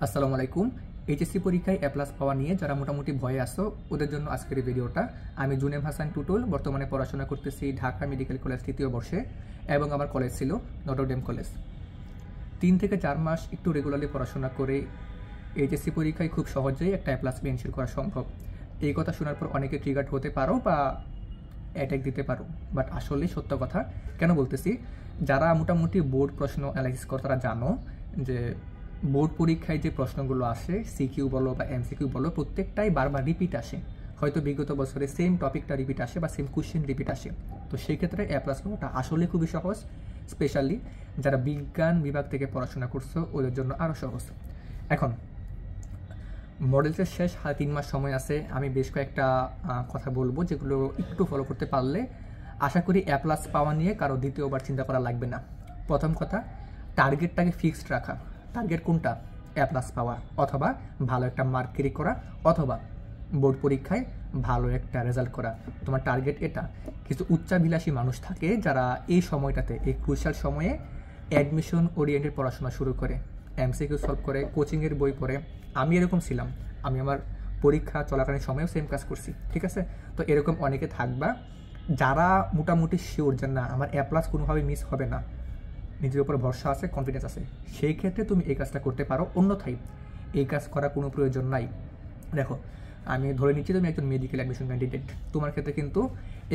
আসসালামু আলাইকুম। এইচএসসি পরীক্ষায় এ প্লাস পাওয়া নিয়ে যারা মোটামুটি ভয়ে আসো ওদের জন্য আজকের এই ভিডিওটা। আমি জুনেম হাসান টুটুল, বর্তমানে পড়াশোনা করতেছি ঢাকা মেডিকেল কলেজ 3য় বর্ষে এবং আমার কলেজ ছিল নটরডেম কলেজ। 3 থেকে 4 মাস একটু রেগুলারলি পড়াশোনা করে এইচএসসি পরীক্ষায় খুব সহজেই একটা এ প্লাস এনশিওর করা সম্ভব। এই কথা শোনার পর অনেকে ট্রিগার্ড হতে পারো বা অ্যাটাক দিতে পারো, বাট আসলেই সত্য কথা। কেন বলতেছি, যারা মোটামুটি বোর্ড প্রশ্ন অ্যানালাইসিস করো তারা জানো যে বোর্ড পরীক্ষায় যে প্রশ্নগুলো আসে, সিকিউ বলো বা এমসিকিউ বলো, প্রত্যেকটাই বারবার রিপিট আসে। হয়তো বিগত বছরে সেম টপিকটা রিপিট আসে বা সেম কোশ্চেন রিপিট আসে। তো সেই ক্ষেত্রে এ প্লাস পাওয়াটা আসলে খুবই সহজ, স্পেশালি যারা বিজ্ঞান বিভাগ থেকে পড়াশোনা করছো ওদের জন্য আরও সহজ। এখন মডেলসের শেষ 3 মাস সময় আছে। আমি বেশ কয়েকটা কথা বলবো যেগুলো একটু ফলো করতে পারলে আশা করি এ প্লাস পাওয়া নিয়ে কারো দ্বিতীয়বার চিন্তা করা লাগবে না। প্রথম কথা, টার্গেটটাকে ফিক্সড রাখা। টার্গেট কোনটা? এ প্লাস পাওয়া, অথবা ভালো একটা মার্ক ক্যারি করা, অথবা বোর্ড পরীক্ষায় ভালো একটা রেজাল্ট করা। তোমার টার্গেট এটা। কিছু উচ্চাভিলাষী মানুষ থাকে যারা এই সময়টাতে, এই ক্রুশাল সময়ে অ্যাডমিশন ওরিয়েন্টেড পড়াশোনা শুরু করে, এমসিকিউ সলভ করে, কোচিংয়ের বই পড়ে। আমি এরকম ছিলাম। আমি আমার পরীক্ষা চলাকালীন সময়েও সেম কাজ করছি, ঠিক আছে? তো এরকম অনেকে থাকবা যারা মোটামুটি শিওর যে না, আমার এ প্লাস কোনোভাবে মিস হবে না, নিজের উপর ভরসা আছে, কনফিডেন্স আছে, সেই ক্ষেত্রে তুমি এই কাজটা করতে পারো। অন্যথায় এই কাজ করার কোনো প্রয়োজন নাই। দেখো, আমি ধরে নিচ্ছি তুমি একজন মেডিকেল অ্যাডমিশন ক্যান্ডিডেট। তোমার ক্ষেত্রে কিন্তু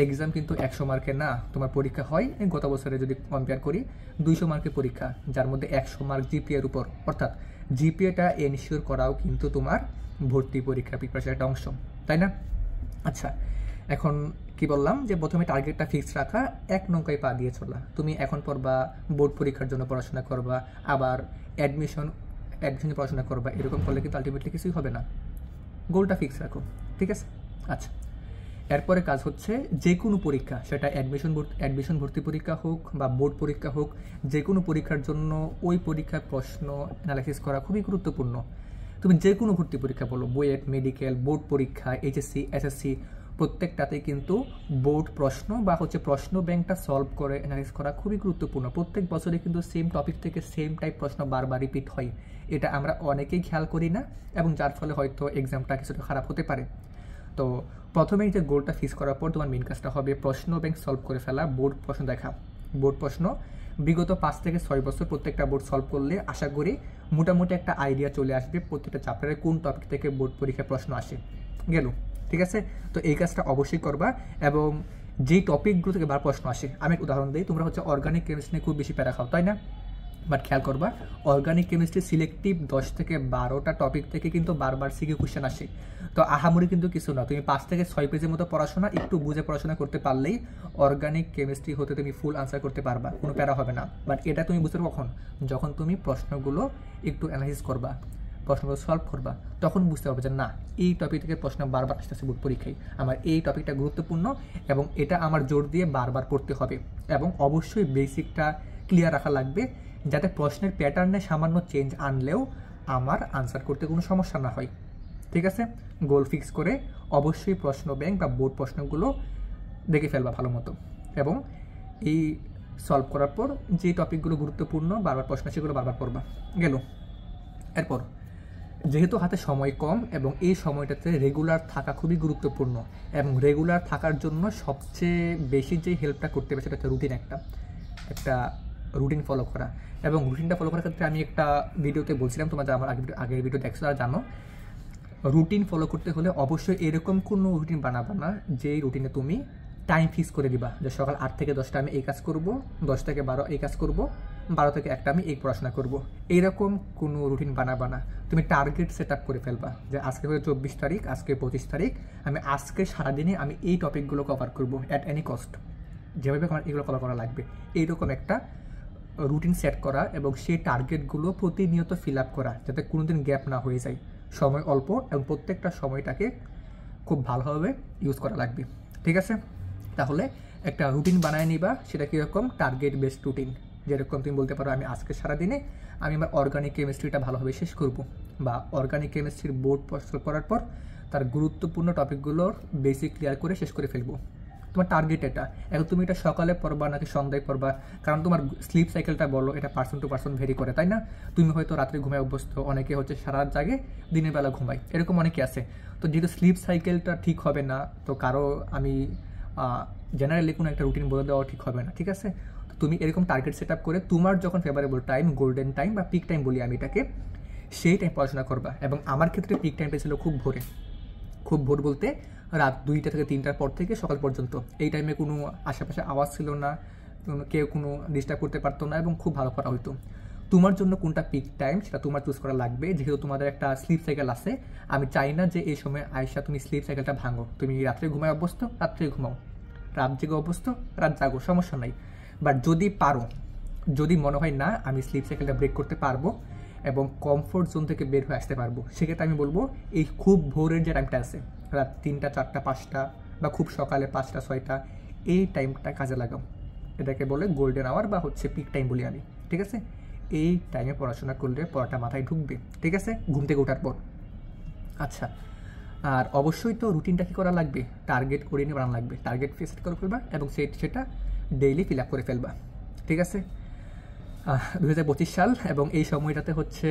এক্সাম কিন্তু 100 মার্কের না। তোমার পরীক্ষা হয়, গত বছরে যদি কম্পেয়ার করি, 200 মার্কের পরীক্ষা, যার মধ্যে 100 মার্ক জিপিএর উপর। অর্থাৎ জিপিএটা এনশিওর করাও কিন্তু তোমার ভর্তি পরীক্ষা প্রিপারেশনের একটা অংশ, তাই না? আচ্ছা, এখন কি বললাম যে প্রথমে টার্গেটটা ফিক্স রাখা, 1 নৌকায় পা দিয়ে চলা। তুমি এখন পড়বা, বোর্ড পরীক্ষার জন্য পড়াশোনা করবা, আবার অ্যাডমিশনে পড়াশোনা করবা। এরকম করলে কিন্তু আলটিমেটলি কিছুই হবে না। গোলটা ফিক্স রাখো, ঠিক আছে? আচ্ছা, এরপরে কাজ হচ্ছে যে কোনো পরীক্ষা, সেটা অ্যাডমিশন ভর্তি পরীক্ষা হোক বা বোর্ড পরীক্ষা হোক, যে কোনো পরীক্ষার জন্য ওই পরীক্ষার প্রশ্ন অ্যানালাইসিস করা খুবই গুরুত্বপূর্ণ। তুমি যে কোনো ভর্তি পরীক্ষা বলো, বুয়েট, মেডিকেল, বোর্ড পরীক্ষা, এইচএসসি, এসএসসি, প্রত্যেকটাতেই কিন্তু বোর্ড প্রশ্ন বা প্রশ্ন ব্যাংকটা সলভ করে অ্যানালাইসিস করা খুবই গুরুত্বপূর্ণ। প্রত্যেক বছরে কিন্তু সেম টপিক থেকে সেম টাইপ প্রশ্ন বারবার রিপিট হয়। এটা আমরা অনেকেই খেয়াল করি না, এবং যার ফলে হয়তো এক্সামটা কিছুটা খারাপ হতে পারে। তো প্রথমেই যে গোলটা ফিক্স করার পর তোমার মেন কাজটা হবে প্রশ্ন ব্যাংক সলভ করে ফেলা, বোর্ড প্রশ্ন দেখা। বোর্ড প্রশ্ন বিগত 5 থেকে 6 বছর প্রত্যেকটা বোর্ড সলভ করলে আশা করি মোটামুটি একটা আইডিয়া চলে আসবে প্রত্যেকটা চ্যাপ্টারে কোন টপিক থেকে বোর্ড পরীক্ষার প্রশ্ন আসে। গেল, ঠিক আছে? তো এই কাজটা অবশ্যই করবা। এবং যেই টপিকগুলো থেকে বার প্রশ্ন আসে, আমি এক উদাহরণ দিই। তোমরা অর্গানিক কেমিস্ট্রি নিয়ে খুব বেশি প্যারা খাও, তাই না? বাট খেয়াল করবা, অর্গানিক কেমিস্ট্রি সিলেক্টিভ 10 থেকে 12টা টপিক থেকে কিন্তু বারবার সিকিউ কোশ্চেন আসে। তো আহামরি কিন্তু কিছু না। তুমি 5 থেকে 6 পেজের মতো পড়াশোনা, একটু বুঝে পড়াশোনা করতে পারলেই অর্গানিক কেমিস্ট্রি হতে তুমি ফুল আনসার করতে পারবা, কোনো প্যারা হবে না। বাট এটা তুমি বুঝতে পারো কখন? যখন তুমি প্রশ্নগুলো একটু অ্যানালাইসিস করবা, প্রশ্নগুলো সলভ করবা, তখন বুঝতে পারবে যে না, এই টপিক থেকে প্রশ্ন বারবার আসতেছে বোর্ড পরীক্ষায়, আমার এই টপিকটা গুরুত্বপূর্ণ এবং এটা আমার জোর দিয়ে বারবার পড়তে হবে। এবং অবশ্যই বেসিকটা ক্লিয়ার রাখা লাগবে, যাতে প্রশ্নের প্যাটার্নে সামান্য চেঞ্জ আনলেও আমার আনসার করতে কোনো সমস্যা না হয়, ঠিক আছে? গোল ফিক্স করে অবশ্যই প্রশ্ন ব্যাংক বা বোর্ড প্রশ্নগুলো দেখে ফেলবা ভালো মতো, এবং এই সলভ করার পর যে টপিকগুলো গুরুত্বপূর্ণ বারবার প্রশ্ন সেগুলো বারবার পড়বা। গেল, এরপর যেহেতু হাতে সময় কম এবং এই সময়টাতে রেগুলার থাকা খুবই গুরুত্বপূর্ণ, এবং রেগুলার থাকার জন্য সবচেয়ে বেশি যে হেল্পটা করতে হবে সেটা হচ্ছে রুটিন। একটা রুটিন ফলো করা। এবং রুটিনটা ফলো করার ক্ষেত্রে আমি একটা ভিডিওতে বলছিলাম, তোমরা আমার আগের ভিডিও দেখছো তারা জানো, রুটিন ফলো করতে হলে অবশ্যই এরকম কোনো রুটিন বানাবা না যে রুটিনে তুমি টাইম ফিক্স করে দিবা যে সকাল 8 থেকে 10টা আমি এই কাজ করব, 10 থেকে 12 এই কাজ করব, 12 থেকে 1টা আমি এই পড়াশোনা করব। এইরকম কোনো রুটিন বানাবা না। তুমি টার্গেট সেট আপ করে ফেলবা যে আজকে হলো 24 তারিখ, আজকে 25 তারিখ, আমি আজকে সারাদিনে আমি এই টপিকগুলো কভার করব অ্যাট এনি কস্ট, যেভাবে এগুলো ফলো করা লাগবে। এইরকম একটা রুটিন সেট করা এবং সেই টার্গেটগুলো প্রতিনিয়ত ফিল আপ করা, যাতে কোনোদিন গ্যাপ না হয়ে যায়। সময় অল্প এবং প্রত্যেকটা সময়টাকে খুব ভালোভাবে ইউজ করা লাগবে, ঠিক আছে? তাহলে একটা রুটিন বানায় নিবা। সেটা কীরকম? Target based routine. যেরকম তুমি বলতে পারো আমি আজকে সারাদিনে আমি আমার অর্গানিক কেমিস্ট্রিটা ভালোভাবে শেষ করব, বা অর্গানিক কেমিস্ট্রির বোর্ড প্রস্তুত করার পর তার গুরুত্বপূর্ণ টপিকগুলোর বেসিক ক্লিয়ার করে শেষ করে ফেলবো। তোমার টার্গেট এটা। এখন তুমি এটা সকালে পড়বা নাকি সন্ধ্যায় পড়বা, কারণ তোমার স্লিপ সাইকেলটা বলো, এটা পার্সন টু পার্সন ভেরি করে, তাই না? তুমি হয়তো রাত্রে ঘুমায় অভ্যস্ত, অনেকে হচ্ছে সারা রাত জাগে, দিনের বেলা ঘুমায়, এরকম অনেকে আছে। তো যেহেতু স্লিপ সাইকেলটা ঠিক হবে না, তো কারো আমি জেনারেলি কোনো একটা রুটিন বলে দেওয়া ঠিক হবে না, ঠিক আছে? তো তুমি এরকম টার্গেট সেট আপ করে তোমার যখন ফেভারেবল টাইম, গোল্ডেন টাইম বা পিক টাইম বলি আমি এটাকে, সেই টাইম পড়াশোনা করবা। এবং আমার ক্ষেত্রে পিক টাইমটা ছিল খুব ভোরে, খুব ভোর বলতে রাত 2টা থেকে 3টার পর থেকে সকাল পর্যন্ত। এই টাইমে কোনো আশেপাশে আওয়াজ ছিল না, কেউ কোনো ডিস্টার্ব করতে পারতো না এবং খুব ভালো করা হতো। তোমার জন্য কোনটা পিক টাইম সেটা তোমার চুজ করা লাগবে। যেহেতু তোমাদের একটা স্লিপ সাইকেল আছে, আমি চাই না যে এই সময় আয়সা তুমি স্লিপ সাইকেলটা ভাঙো। তুমি রাত্রে ঘুমায় অভ্যস্ত, রাত্রে ঘুমাও, রাত জেগে অভ্যস্ত, রাত জাগো, সমস্যা নাই। বাট যদি পারো, যদি মনে হয় না আমি স্লিপ সাইকেলটা ব্রেক করতে পারবো এবং কমফোর্ট জোন থেকে বের হয়ে আসতে পারবো, সেক্ষেত্রে আমি বলবো এই খুব ভোরের যে টাইমটা আছে, রাত 3টা 4টা 5টা বা খুব সকালে 5টা 6টা, এই টাইমটা কাজে লাগাও। এটাকে বলে গোল্ডেন আওয়ার বা হচ্ছে পিক টাইম বলি আমি, ঠিক আছে? এই টাইমে পড়াশোনা করলে পড়াটা মাথায় ঢুকবে, ঠিক আছে, ঘুম থেকে ওঠার পর। আচ্ছা, আর অবশ্যই তো রুটিনটা কী করা লাগবে, টার্গেট করে নিয়ে বানানো লাগবে। টার্গেট সেট করে ফেলবা এবং সেটা ডেইলি ফিল আপ করে ফেলবা, ঠিক আছে? 2025 সাল এবং এই সময়টাতে হচ্ছে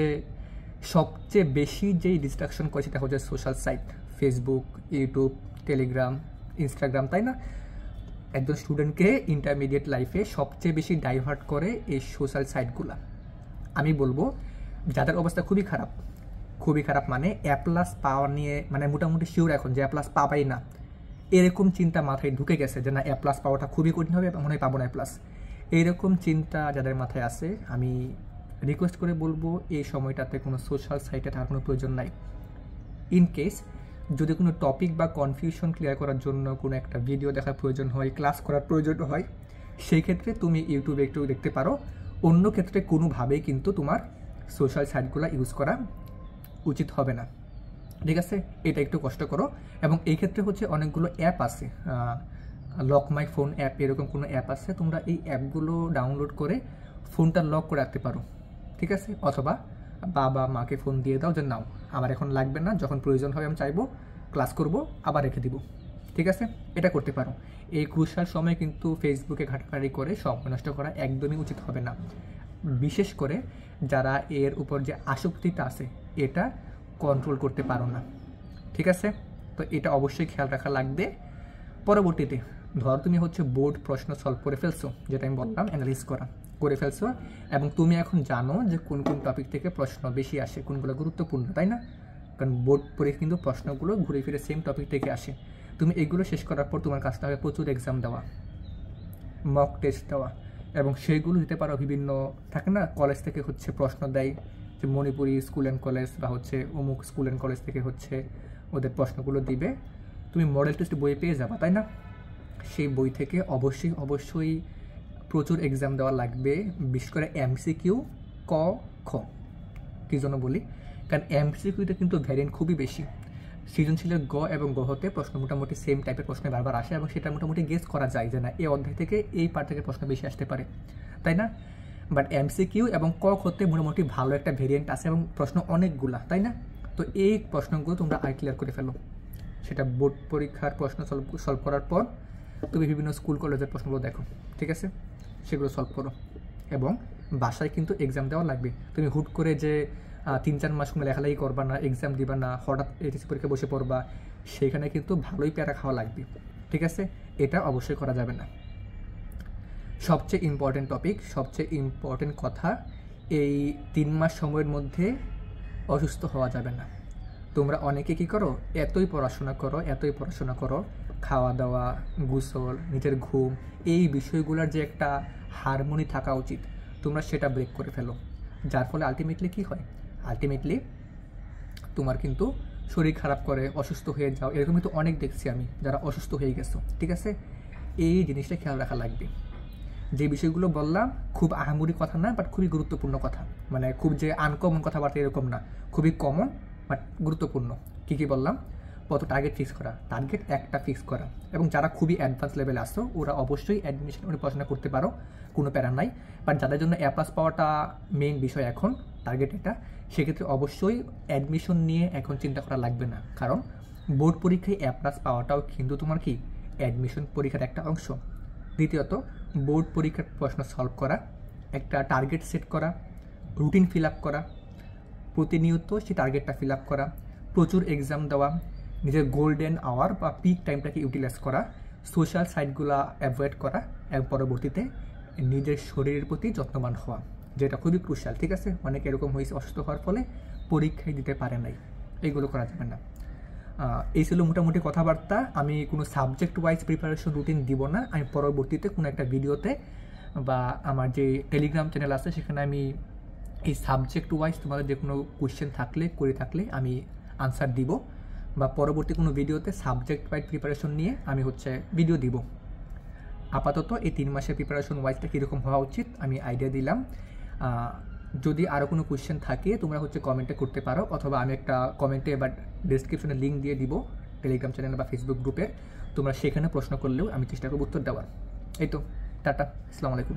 সবচেয়ে বেশি যেই ডিস্ট্রাকশন করে সেটা হচ্ছে social site, Facebook, YouTube, Telegram, Instagram, তাই না? একজন স্টুডেন্টকে ইন্টারমিডিয়েট লাইফে সবচেয়ে বেশি ডাইভার্ট করে এই সোশ্যাল সাইটগুলো। আমি বলবো যাদের অবস্থা খুবই খারাপ, খুবই খারাপ মানে A+ পাওয়া নিয়ে মানে মোটামুটি শিওর এখন যে A+ পাবাই না, এরকম চিন্তা মাথায় ঢুকে গেছে যে না A+ পাওয়াটা খুবই কঠিন হবে, মনে হয় পাবো না A+, এইরকম চিন্তা যাদের মাথায় আছে, আমি রিকোয়েস্ট করে বলবো এই সময়টাতে কোনো সোশ্যাল সাইটে থাকার কোনো প্রয়োজন নাই। ইন কেস যদি কোনো টপিক বা কনফিউশন ক্লিয়ার করার জন্য কোনো একটা ভিডিও দেখার প্রয়োজন হয়, ক্লাস করার প্রয়োজন হয়, সেই ক্ষেত্রে তুমি ইউটিউবে একটু দেখতে পারো। অন্য ক্ষেত্রে কোনোভাবেই কিন্তু তোমার সোশ্যাল সাইটগুলো ইউজ করা উচিত হবে না, ঠিক আছে? এটা একটু কষ্ট করো। এবং এই ক্ষেত্রে হচ্ছে অনেকগুলো অ্যাপ আছে, লক মাই ফোন অ্যাপ, এরকম কোনো অ্যাপ আছে, তোমরা এই অ্যাপগুলো ডাউনলোড করে ফোনটা লক করে রাখতে পারো, ঠিক আছে? অথবা বাবা মাকে ফোন দিয়ে দাও যে নাও আমার এখন লাগবে না, যখন প্রয়োজন হবে আমি চাইবো ক্লাস করব আবার রেখে দিব, ঠিক আছে? এটা করতে পারো। এই ক্রুশাল সময় কিন্তু ফেসবুকে ঘাটাঘাটি করে সময় নষ্ট করা একদমই উচিত হবে না, বিশেষ করে যারা এর উপর যে আসক্তিটা আছে এটা কন্ট্রোল করতে পারো না, ঠিক আছে? তো এটা অবশ্যই খেয়াল রাখা লাগবে। পরবর্তীতে ধর তুমি হচ্ছে বোর্ড প্রশ্ন সলভ করে ফেলছো, যেটা আমি বললাম অ্যানালাইজ করে ফেলছো, এবং তুমি এখন জানো যে কোন কোন টপিক থেকে প্রশ্ন বেশি আসে, কোনগুলো গুরুত্বপূর্ণ, তাই না? কারণ বোর্ড পরীক্ষা কিন্তু প্রশ্নগুলো ঘুরে ফিরে সেম টপিক থেকে আসে। তুমি এগুলো শেষ করার পর তোমার কাজটা হবে প্রচুর এক্সাম দেওয়া, মক টেস্ট দেওয়া, এবং সেইগুলো দিতে পারো। বিভিন্ন থাকে না কলেজ থেকে হচ্ছে প্রশ্ন দেয়, যে মণিপুরি স্কুল অ্যান্ড কলেজ বা হচ্ছে অমুক স্কুল অ্যান্ড কলেজ থেকে হচ্ছে ওদের প্রশ্নগুলো দিবে, তুমি মডেল টেস্ট বই পেয়ে যাবা, তাই না? সেই বই থেকে অবশ্যই প্রচুর এক্সাম দেওয়া লাগবে, বিশেষ করে MCQ ক খ। কী জন্য বলি, কারণ MCQতে কিন্তু ভ্যারিয়েন্ট খুবই বেশি। সৃজনশীলের গ এবং গহতে প্রশ্ন মোটামুটি সেম টাইপের প্রশ্ন বারবার আসে, এবং সেটা মোটামুটি গেস করা যায় যে না এই অধ্যায় থেকে এই পার্ট থেকে প্রশ্ন বেশি আসতে পারে, তাই না? বাট MCQ এবং ক খতে মোটামুটি ভালো একটা ভেরিয়েন্ট আছে এবং প্রশ্ন অনেকগুলা, তাই না? তো এই প্রশ্নগুলো তোমরা ক্লিয়ার করে ফেলো। সেটা বোর্ড পরীক্ষার প্রশ্ন সলভ করার পর তুমি বিভিন্ন স্কুল কলেজের প্রশ্নগুলো দেখো, ঠিক আছে? সেগুলো সলভ করো, এবং বাসায় কিন্তু এক্সাম দেওয়া লাগবে। তুমি হুট করে যে 3-4 মাস কোনো লেখালেখি করবা না, এক্সাম দিবা না, হঠাৎ ATC পরীক্ষা বসে পড়বা, সেখানে কিন্তু ভালোই প্যারা খাওয়া লাগবে, ঠিক আছে? এটা অবশ্যই করা যাবে না। সবচেয়ে ইম্পর্টেন্ট টপিক, সবচেয়ে ইম্পর্টেন্ট কথা, এই 3 মাস সময়ের মধ্যে অসুস্থ হওয়া যাবে না। তোমরা অনেকে কী করো, এতই পড়াশোনা করো, খাওয়া দাওয়া, গোসল, নিজের ঘুম, এই বিষয়গুলোর যে একটা হারমোনি থাকা উচিত, তোমরা সেটা ব্রেক করে ফেলো। যার ফলে আলটিমেটলি কী হয়, আলটিমেটলি তোমার কিন্তু শরীর খারাপ করে, অসুস্থ হয়ে যাও। এরকম কিন্তু অনেক দেখছি আমি যারা অসুস্থ হয়ে গেছো, ঠিক আছে? এই জিনিসটা খেয়াল রাখা লাগবে। যে বিষয়গুলো বললাম খুব আহামরি কথা না, বাট খুবই গুরুত্বপূর্ণ কথা, মানে খুব যে আনকমন কথাবার্তা এরকম না, খুবই কমন বাট গুরুত্বপূর্ণ। কী কী বললাম, কত টার্গেট ফিক্স করা, টার্গেট একটা ফিক্স করা, এবং যারা খুবই অ্যাডভান্স লেভেলে আসো ওরা অবশ্যই অ্যাডমিশন করে পড়াশোনা করতে পারো, কোনো প্যারা নাই। বাট যাদের জন্য A+ পাওয়াটা মেইন বিষয় এখন, টার্গেট এটা, সেক্ষেত্রে অবশ্যই অ্যাডমিশন নিয়ে এখন চিন্তা করা লাগবে না, কারণ বোর্ড পরীক্ষায় A+ পাওয়াটাও কিন্তু তোমার কি অ্যাডমিশন পরীক্ষার একটা অংশ। দ্বিতীয়ত বোর্ড পরীক্ষার প্রশ্ন সলভ করা, একটা টার্গেট সেট করা, রুটিন ফিল আপ করা, প্রতিনিয়ত সেই টার্গেটটা ফিল আপ করা, প্রচুর এক্সাম দেওয়া, নিজের গোল্ডেন আওয়ার বা পিক টাইমটাকে ইউটিলাইজ করা, সোশ্যাল সাইটগুলো অ্যাভয়েড করা এবং পরবর্তীতে নিজের শরীরের প্রতি যত্নবান হওয়া, যেটা খুবই ক্রুশাল। ঠিক আছে, অনেক এরকম হয়েছে অসুস্থ হওয়ার ফলে পরীক্ষায় দিতে পারে নাই, এইগুলো করা যাবে না। এই ছিল মোটামুটি কথাবার্তা। আমি কোনো সাবজেক্ট ওয়াইজ প্রিপারেশন রুটিন দিব না, আমি পরবর্তীতে কোনো একটা ভিডিওতে বা আমার যে টেলিগ্রাম চ্যানেল আছে সেখানে আমি এই সাবজেক্ট ওয়াইজ তোমাদের যে কোনো কোয়েশ্চেন থাকলে আমি আনসার দিব, বা পরবর্তী কোনো ভিডিওতে সাবজেক্ট ওয়াইজ প্রিপারেশন নিয়ে আমি ভিডিও দিব। আপাতত এই 3 মাসের প্রিপারেশন ওয়াইজটা কীরকম হওয়া উচিত আমি আইডিয়া দিলাম। যদি আরও কোনো কোয়েশ্চেন থাকে তোমরা কমেন্টে করতে পারো, অথবা আমি একটা কমেন্টে বা ডেসক্রিপশনে লিঙ্ক দিয়ে দিব টেলিগ্রাম চ্যানেল বা ফেসবুক গ্রুপের, তোমরা সেখানে প্রশ্ন করলেও আমি চেষ্টা করব উত্তর দেওয়ার। এই তো, টাটা, আসসালামু আলাইকুম।